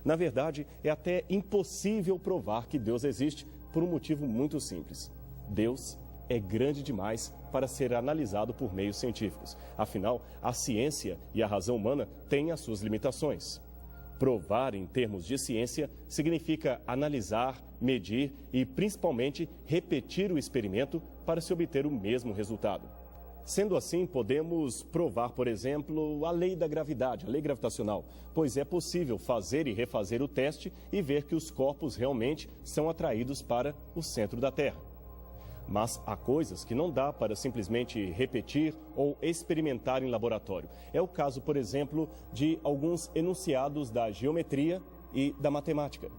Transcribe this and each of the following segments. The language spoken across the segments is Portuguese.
Na verdade, é até impossível provar que Deus existe por um motivo muito simples. Deus é grande demais para ser analisado por meios científicos. Afinal, a ciência e a razão humana têm as suas limitações. Provar em termos de ciência significa analisar, medir e, principalmente, repetir o experimento para se obter o mesmo resultado. Sendo assim, podemos provar, por exemplo, a lei da gravidade, a lei gravitacional, pois é possível fazer e refazer o teste e ver que os corpos realmente são atraídos para o centro da Terra. Mas há coisas que não dá para simplesmente repetir ou experimentar em laboratório. É o caso, por exemplo, de alguns enunciados da geometria e da matemática.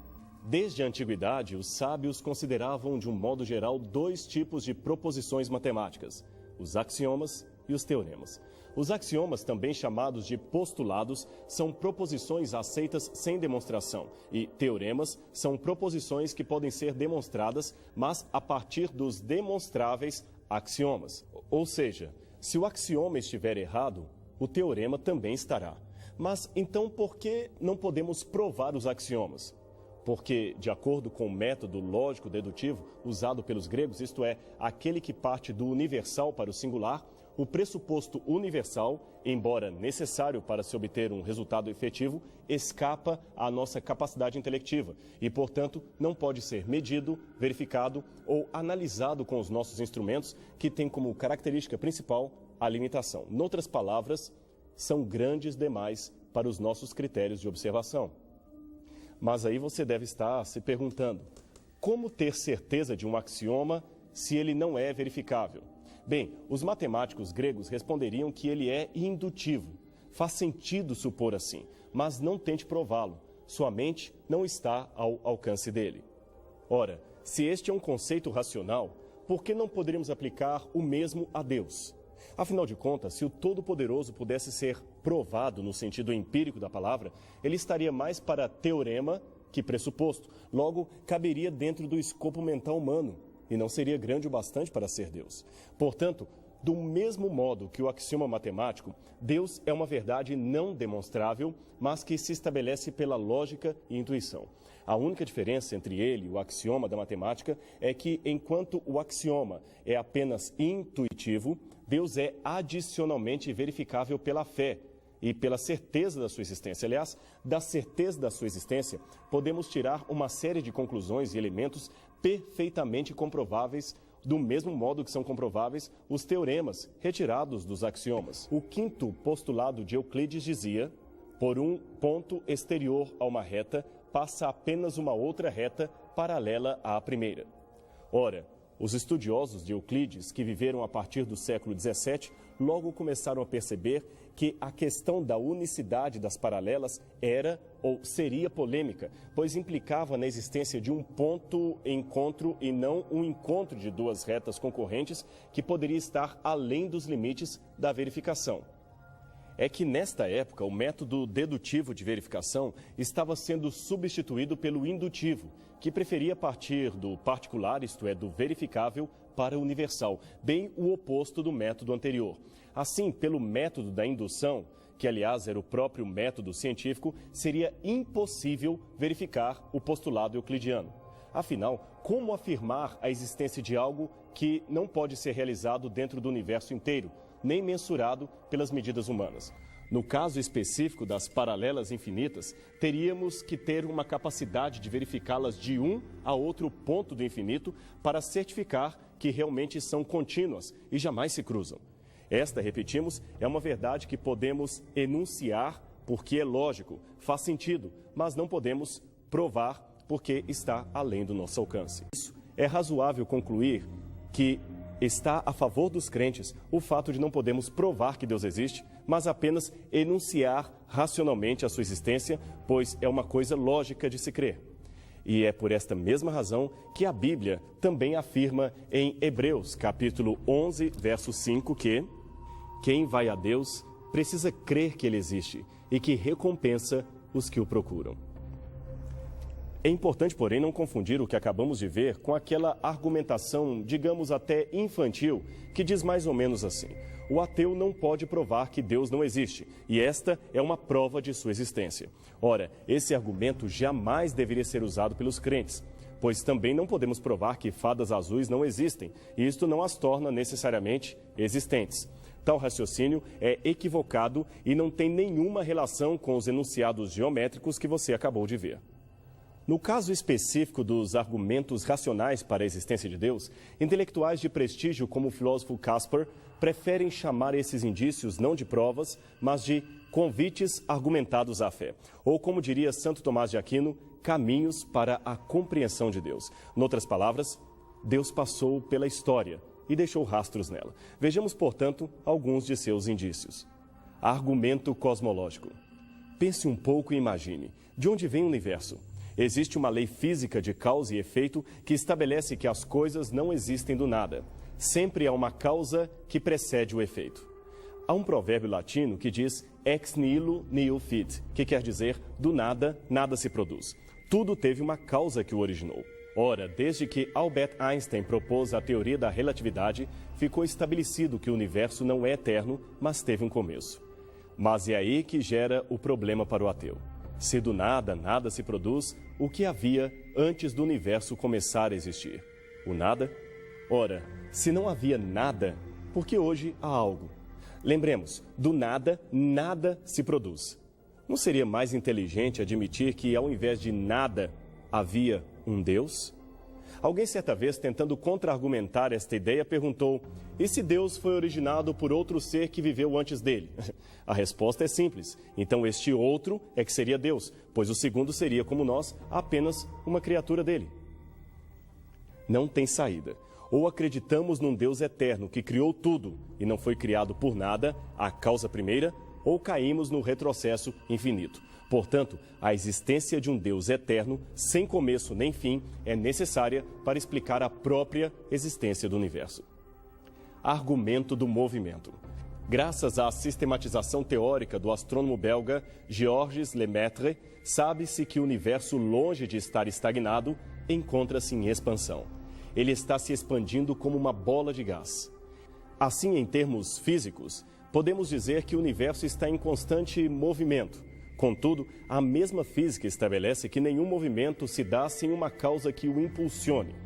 Desde a antiguidade, os sábios consideravam, de um modo geral, dois tipos de proposições matemáticas: os axiomas e os teoremas. Os axiomas, também chamados de postulados, são proposições aceitas sem demonstração, e teoremas são proposições que podem ser demonstradas, mas a partir dos demonstráveis axiomas. Ou seja, se o axioma estiver errado, o teorema também estará. Mas então por que não podemos provar os axiomas? Porque, de acordo com o método lógico-dedutivo usado pelos gregos, isto é, aquele que parte do universal para o singular, o pressuposto universal, embora necessário para se obter um resultado efetivo, escapa à nossa capacidade intelectiva e, portanto, não pode ser medido, verificado ou analisado com os nossos instrumentos, que têm como característica principal a limitação. Em outras palavras, são grandes demais para os nossos critérios de observação. Mas aí você deve estar se perguntando: como ter certeza de um axioma se ele não é verificável? Bem, os matemáticos gregos responderiam que ele é indutivo. Faz sentido supor assim, mas não tente prová-lo. Sua mente não está ao alcance dele. Ora, se este é um conceito racional, por que não poderíamos aplicar o mesmo a Deus? Afinal de contas, se o Todo-Poderoso pudesse ser provado no sentido empírico da palavra, ele estaria mais para teorema que pressuposto. Logo, caberia dentro do escopo mental humano e não seria grande o bastante para ser Deus. Portanto, do mesmo modo que o axioma matemático, Deus é uma verdade não demonstrável, mas que se estabelece pela lógica e intuição. A única diferença entre ele e o axioma da matemática é que, enquanto o axioma é apenas intuitivo, Deus é adicionalmente verificável pela fé e pela certeza da sua existência. Aliás, da certeza da sua existência, podemos tirar uma série de conclusões e elementos perfeitamente comprováveis, do mesmo modo que são comprováveis os teoremas retirados dos axiomas. O quinto postulado de Euclides dizia: por um ponto exterior a uma reta, passa apenas uma outra reta paralela à primeira. Ora, os estudiosos de Euclides, que viveram a partir do século XVII, logo começaram a perceber que a questão da unicidade das paralelas era ou seria polêmica, pois implicava na existência de um ponto-encontro e não um encontro de duas retas concorrentes que poderia estar além dos limites da verificação. É que, nesta época, o método dedutivo de verificação estava sendo substituído pelo indutivo, que preferia partir do particular, isto é, do verificável, para o universal, bem o oposto do método anterior. Assim, pelo método da indução, que aliás era o próprio método científico, seria impossível verificar o postulado euclidiano. Afinal, como afirmar a existência de algo que não pode ser realizado dentro do universo inteiro, nem mensurado pelas medidas humanas? No caso específico das paralelas infinitas, teríamos que ter uma capacidade de verificá-las de um a outro ponto do infinito para certificar que realmente são contínuas e jamais se cruzam. Esta, repetimos, é uma verdade que podemos enunciar porque é lógico, faz sentido, mas não podemos provar porque está além do nosso alcance. Isso é razoável concluir que está a favor dos crentes o fato de não podermos provar que Deus existe, mas apenas enunciar racionalmente a sua existência, pois é uma coisa lógica de se crer. E é por esta mesma razão que a Bíblia também afirma em Hebreus, capítulo 11, verso 5, que quem vai a Deus precisa crer que Ele existe e que recompensa os que o procuram. É importante, porém, não confundir o que acabamos de ver com aquela argumentação, digamos até infantil, que diz mais ou menos assim: o ateu não pode provar que Deus não existe, e esta é uma prova de sua existência. Ora, esse argumento jamais deveria ser usado pelos crentes, pois também não podemos provar que fadas azuis não existem, e isto não as torna necessariamente existentes. Tal raciocínio é equivocado e não tem nenhuma relação com os enunciados geométricos que você acabou de ver. No caso específico dos argumentos racionais para a existência de Deus, intelectuais de prestígio como o filósofo Casper preferem chamar esses indícios não de provas, mas de convites argumentados à fé. Ou, como diria Santo Tomás de Aquino, caminhos para a compreensão de Deus. Noutras palavras, Deus passou pela história e deixou rastros nela. Vejamos, portanto, alguns de seus indícios. Argumento cosmológico. Pense um pouco e imagine. De onde vem o universo? Existe uma lei física de causa e efeito que estabelece que as coisas não existem do nada. Sempre há uma causa que precede o efeito. Há um provérbio latino que diz ex nihilo nihil fit, que quer dizer do nada, nada se produz. Tudo teve uma causa que o originou. Ora, desde que Albert Einstein propôs a teoria da relatividade, ficou estabelecido que o universo não é eterno, mas teve um começo. Mas é aí que gera o problema para o ateu. Se do nada, nada se produz, o que havia antes do universo começar a existir? O nada? Ora, se não havia nada, por que hoje há algo? Lembremos, do nada, nada se produz. Não seria mais inteligente admitir que, ao invés de nada, havia um Deus? Alguém, certa vez, tentando contra-argumentar esta ideia, perguntou: e se Deus foi originado por outro ser que viveu antes dele? A resposta é simples. Então, este outro é que seria Deus, pois o segundo seria, como nós, apenas uma criatura dele. Não tem saída. Ou acreditamos num Deus eterno que criou tudo e não foi criado por nada, a causa primeira, ou caímos no retrocesso infinito. Portanto, a existência de um Deus eterno, sem começo nem fim, é necessária para explicar a própria existência do universo. Argumento do movimento. Graças à sistematização teórica do astrônomo belga Georges Lemaitre, sabe-se que o universo, longe de estar estagnado, encontra-se em expansão. Ele está se expandindo como uma bola de gás. Assim, em termos físicos, podemos dizer que o universo está em constante movimento. Contudo, a mesma física estabelece que nenhum movimento se dá sem uma causa que o impulsione.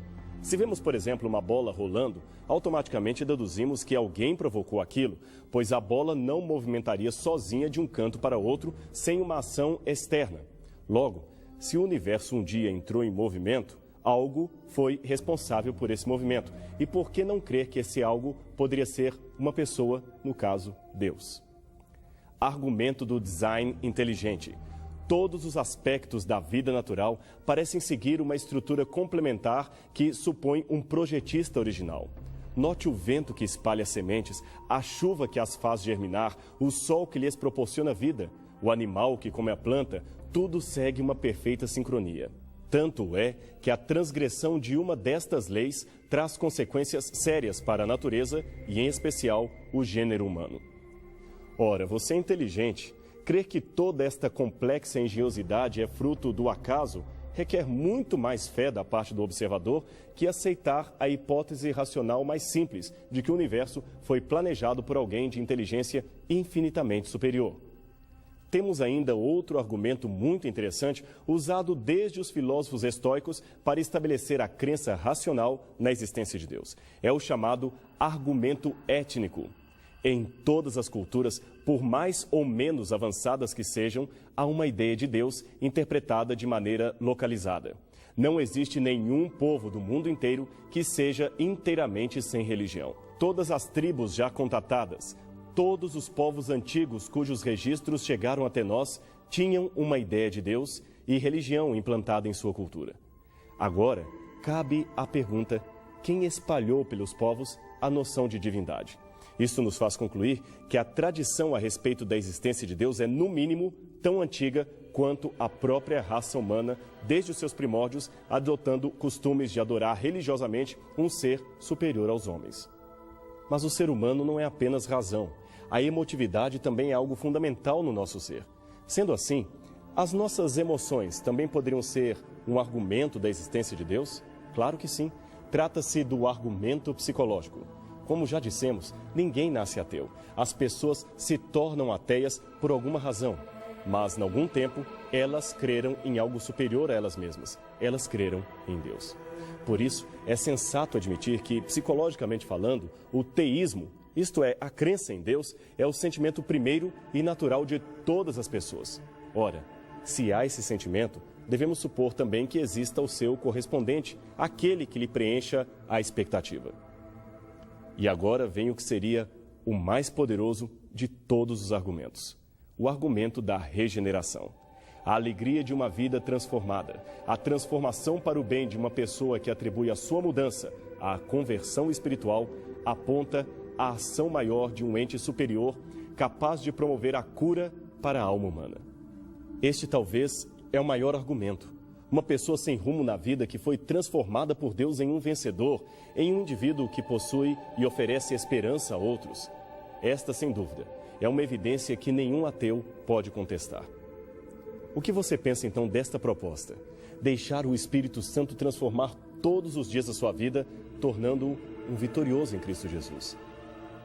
Se vemos, por exemplo, uma bola rolando, automaticamente deduzimos que alguém provocou aquilo, pois a bola não movimentaria sozinha de um canto para outro sem uma ação externa. Logo, se o universo um dia entrou em movimento, algo foi responsável por esse movimento. E por que não crer que esse algo poderia ser uma pessoa, no caso, Deus? Argumento do design inteligente. Todos os aspectos da vida natural parecem seguir uma estrutura complementar que supõe um projetista original. Note o vento que espalha sementes, a chuva que as faz germinar, o sol que lhes proporciona vida, o animal que come a planta, tudo segue uma perfeita sincronia. Tanto é que a transgressão de uma destas leis traz consequências sérias para a natureza e, em especial, o gênero humano. Ora, você é inteligente. Crer que toda esta complexa engenhosidade é fruto do acaso requer muito mais fé da parte do observador que aceitar a hipótese racional mais simples de que o universo foi planejado por alguém de inteligência infinitamente superior. Temos ainda outro argumento muito interessante usado desde os filósofos estoicos para estabelecer a crença racional na existência de Deus. É o chamado argumento étnico. Em todas as culturas, por mais ou menos avançadas que sejam, há uma ideia de Deus interpretada de maneira localizada. Não existe nenhum povo do mundo inteiro que seja inteiramente sem religião. Todas as tribos já contatadas, todos os povos antigos cujos registros chegaram até nós, tinham uma ideia de Deus e religião implantada em sua cultura. Agora, cabe a pergunta: quem espalhou pelos povos a noção de divindade? Isso nos faz concluir que a tradição a respeito da existência de Deus é, no mínimo, tão antiga quanto a própria raça humana, desde os seus primórdios, adotando costumes de adorar religiosamente um ser superior aos homens. Mas o ser humano não é apenas razão. A emotividade também é algo fundamental no nosso ser. Sendo assim, As nossas emoções também poderiam ser um argumento da existência de Deus? Claro que sim. Trata-se do argumento psicológico. Como já dissemos, ninguém nasce ateu. As pessoas se tornam ateias por alguma razão. Mas, em algum tempo, elas creram em algo superior a elas mesmas. Elas creram em Deus. Por isso, é sensato admitir que, psicologicamente falando, o teísmo, isto é, a crença em Deus, é o sentimento primeiro e natural de todas as pessoas. Ora, se há esse sentimento, devemos supor também que exista o seu correspondente, aquele que lhe preencha a expectativa. E agora vem o que seria o mais poderoso de todos os argumentos: o argumento da regeneração. A alegria de uma vida transformada, a transformação para o bem de uma pessoa que atribui a sua mudança à conversão espiritual, aponta à ação maior de um ente superior capaz de promover a cura para a alma humana. Este talvez é o maior argumento. Uma pessoa sem rumo na vida que foi transformada por Deus em um vencedor, em um indivíduo que possui e oferece esperança a outros. Esta, sem dúvida, é uma evidência que nenhum ateu pode contestar. O que você pensa então desta proposta? Deixar o Espírito Santo transformar todos os dias da sua vida, tornando-o um vitorioso em Cristo Jesus.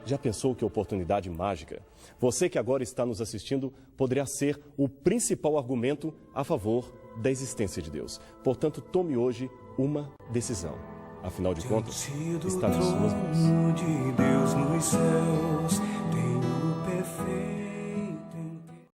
Já pensou que oportunidade mágica? Você que agora está nos assistindo poderá ser o principal argumento a favor da existência de Deus. Portanto, tome hoje uma decisão. Afinal de contas, está nas suas mãos. De Deus nos céus, tenho perfeito.